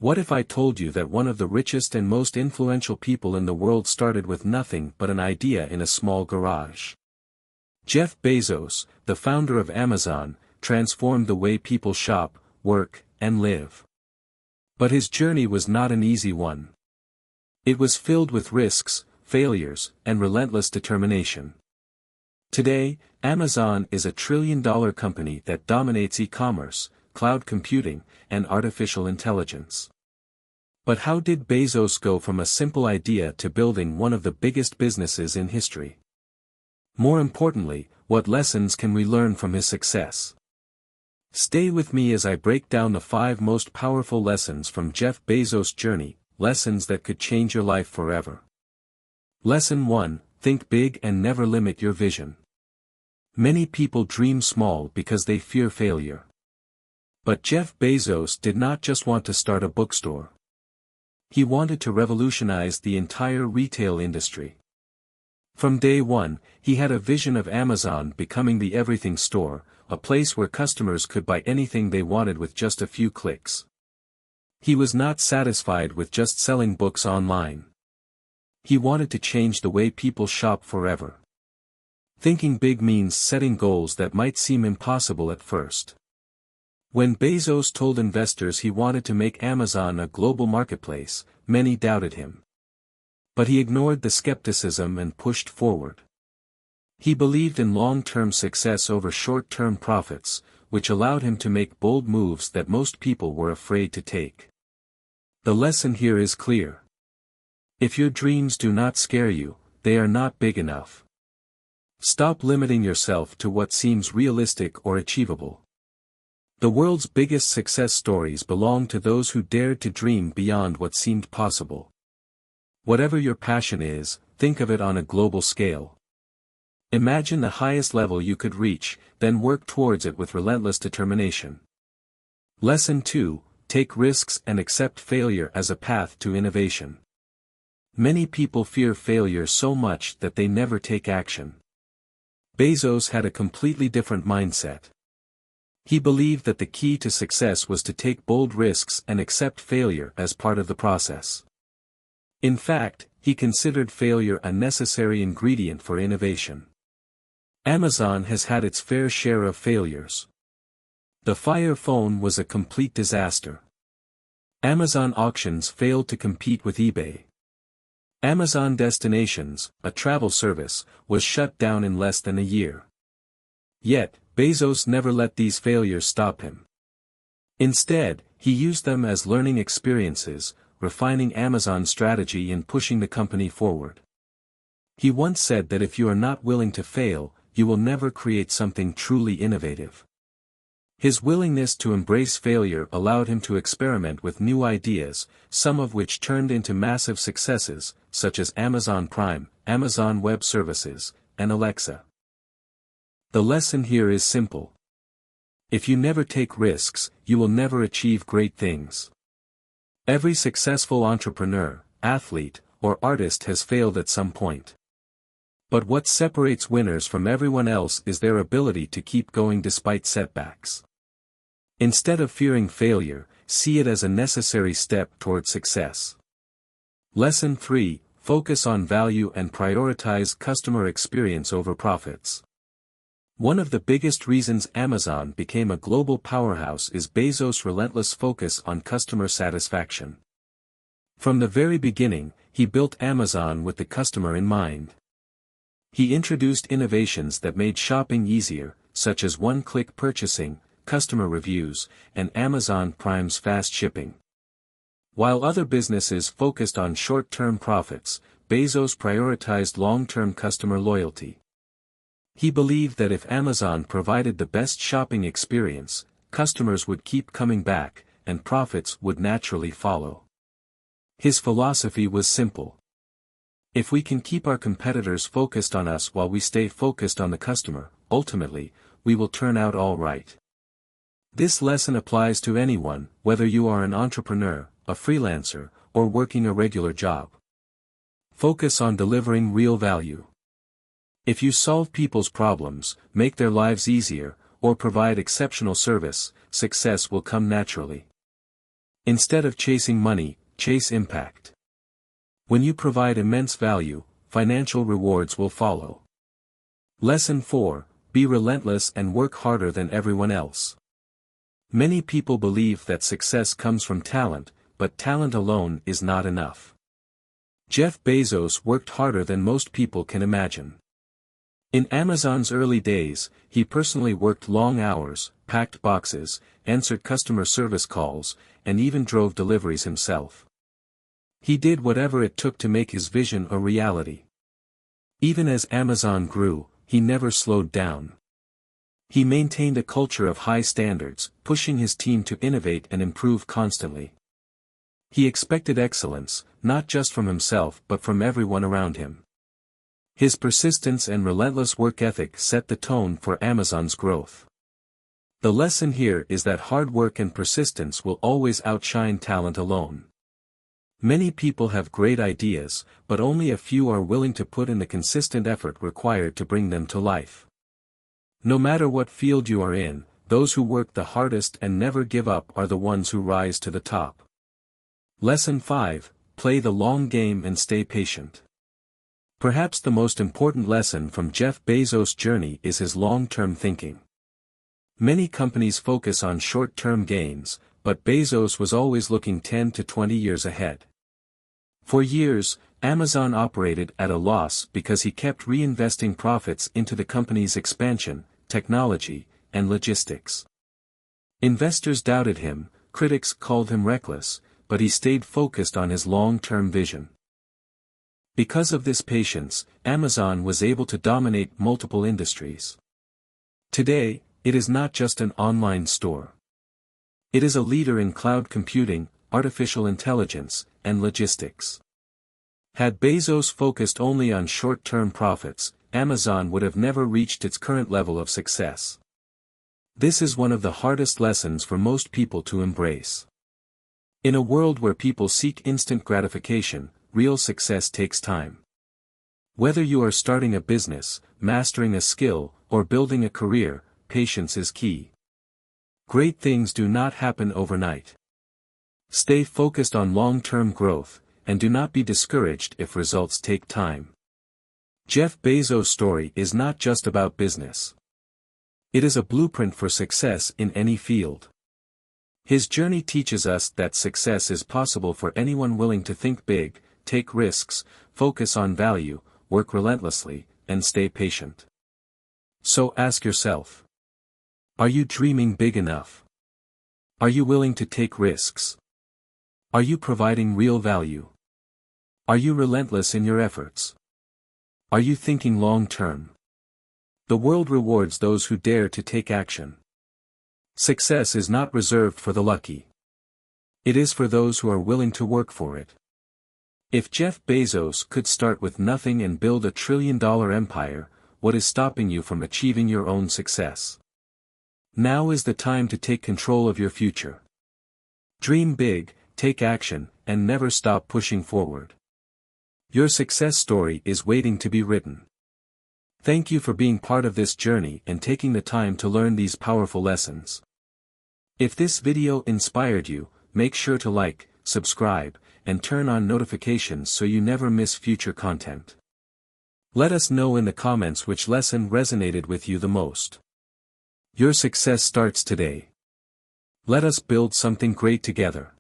What if I told you that one of the richest and most influential people in the world started with nothing but an idea in a small garage? Jeff Bezos, the founder of Amazon, transformed the way people shop, work, and live. But his journey was not an easy one. It was filled with risks, failures, and relentless determination. Today, Amazon is a trillion-dollar company that dominates e-commerce, cloud computing, and artificial intelligence. But how did Bezos go from a simple idea to building one of the biggest businesses in history? More importantly, what lessons can we learn from his success? Stay with me as I break down the 5 most powerful lessons from Jeff Bezos' journey, lessons that could change your life forever. Lesson 1: Think big and never limit your vision. Many people dream small because they fear failure. But Jeff Bezos did not just want to start a bookstore. He wanted to revolutionize the entire retail industry. From day one, he had a vision of Amazon becoming the everything store, a place where customers could buy anything they wanted with just a few clicks. He was not satisfied with just selling books online. He wanted to change the way people shop forever. Thinking big means setting goals that might seem impossible at first. When Bezos told investors he wanted to make Amazon a global marketplace, many doubted him. But he ignored the skepticism and pushed forward. He believed in long-term success over short-term profits, which allowed him to make bold moves that most people were afraid to take. The lesson here is clear. If your dreams do not scare you, they are not big enough. Stop limiting yourself to what seems realistic or achievable. The world's biggest success stories belong to those who dared to dream beyond what seemed possible. Whatever your passion is, think of it on a global scale. Imagine the highest level you could reach, then work towards it with relentless determination. Lesson 2: Take risks and accept failure as a path to innovation. Many people fear failure so much that they never take action. Bezos had a completely different mindset. He believed that the key to success was to take bold risks and accept failure as part of the process. In fact, he considered failure a necessary ingredient for innovation. Amazon has had its fair share of failures. The Fire Phone was a complete disaster. Amazon Auctions failed to compete with eBay. Amazon Destinations, a travel service, was shut down in less than a year. Yet, Bezos never let these failures stop him. Instead, he used them as learning experiences, refining Amazon's strategy and pushing the company forward. He once said that if you are not willing to fail, you will never create something truly innovative. His willingness to embrace failure allowed him to experiment with new ideas, some of which turned into massive successes, such as Amazon Prime, Amazon Web Services, and Alexa. The lesson here is simple. If you never take risks, you will never achieve great things. Every successful entrepreneur, athlete, or artist has failed at some point. But what separates winners from everyone else is their ability to keep going despite setbacks. Instead of fearing failure, see it as a necessary step toward success. Lesson 3: Focus on value and prioritize customer experience over profits. One of the biggest reasons Amazon became a global powerhouse is Bezos' relentless focus on customer satisfaction. From the very beginning, he built Amazon with the customer in mind. He introduced innovations that made shopping easier, such as one-click purchasing, customer reviews, and Amazon Prime's fast shipping. While other businesses focused on short-term profits, Bezos prioritized long-term customer loyalty. He believed that if Amazon provided the best shopping experience, customers would keep coming back, and profits would naturally follow. His philosophy was simple. If we can keep our competitors focused on us while we stay focused on the customer, ultimately, we will turn out all right. This lesson applies to anyone, whether you are an entrepreneur, a freelancer, or working a regular job. Focus on delivering real value. If you solve people's problems, make their lives easier, or provide exceptional service, success will come naturally. Instead of chasing money, chase impact. When you provide immense value, financial rewards will follow. Lesson 4, be relentless and work harder than everyone else. Many people believe that success comes from talent, but talent alone is not enough. Jeff Bezos worked harder than most people can imagine. In Amazon's early days, he personally worked long hours, packed boxes, answered customer service calls, and even drove deliveries himself. He did whatever it took to make his vision a reality. Even as Amazon grew, he never slowed down. He maintained a culture of high standards, pushing his team to innovate and improve constantly. He expected excellence, not just from himself but from everyone around him. His persistence and relentless work ethic set the tone for Amazon's growth. The lesson here is that hard work and persistence will always outshine talent alone. Many people have great ideas, but only a few are willing to put in the consistent effort required to bring them to life. No matter what field you are in, those who work the hardest and never give up are the ones who rise to the top. Lesson 5, play the long game and stay patient. Perhaps the most important lesson from Jeff Bezos' journey is his long-term thinking. Many companies focus on short-term gains, but Bezos was always looking 10 to 20 years ahead. For years, Amazon operated at a loss because he kept reinvesting profits into the company's expansion, technology, and logistics. Investors doubted him, critics called him reckless, but he stayed focused on his long-term vision. Because of this patience, Amazon was able to dominate multiple industries. Today, it is not just an online store. It is a leader in cloud computing, artificial intelligence, and logistics. Had Bezos focused only on short-term profits, Amazon would have never reached its current level of success. This is one of the hardest lessons for most people to embrace. In a world where people seek instant gratification, real success takes time. Whether you are starting a business, mastering a skill, or building a career, patience is key. Great things do not happen overnight. Stay focused on long-term growth, and do not be discouraged if results take time. Jeff Bezos' story is not just about business. It is a blueprint for success in any field. His journey teaches us that success is possible for anyone willing to think big, take risks, focus on value, work relentlessly, and stay patient. So ask yourself: are you dreaming big enough? Are you willing to take risks? Are you providing real value? Are you relentless in your efforts? Are you thinking long-term? The world rewards those who dare to take action. Success is not reserved for the lucky. It is for those who are willing to work for it. If Jeff Bezos could start with nothing and build a $1 trillion empire, what is stopping you from achieving your own success? Now is the time to take control of your future. Dream big, take action, and never stop pushing forward. Your success story is waiting to be written. Thank you for being part of this journey and taking the time to learn these powerful lessons. If this video inspired you, make sure to like, subscribe, and turn on notifications so you never miss future content. Let us know in the comments which lesson resonated with you the most. Your success starts today. Let us build something great together.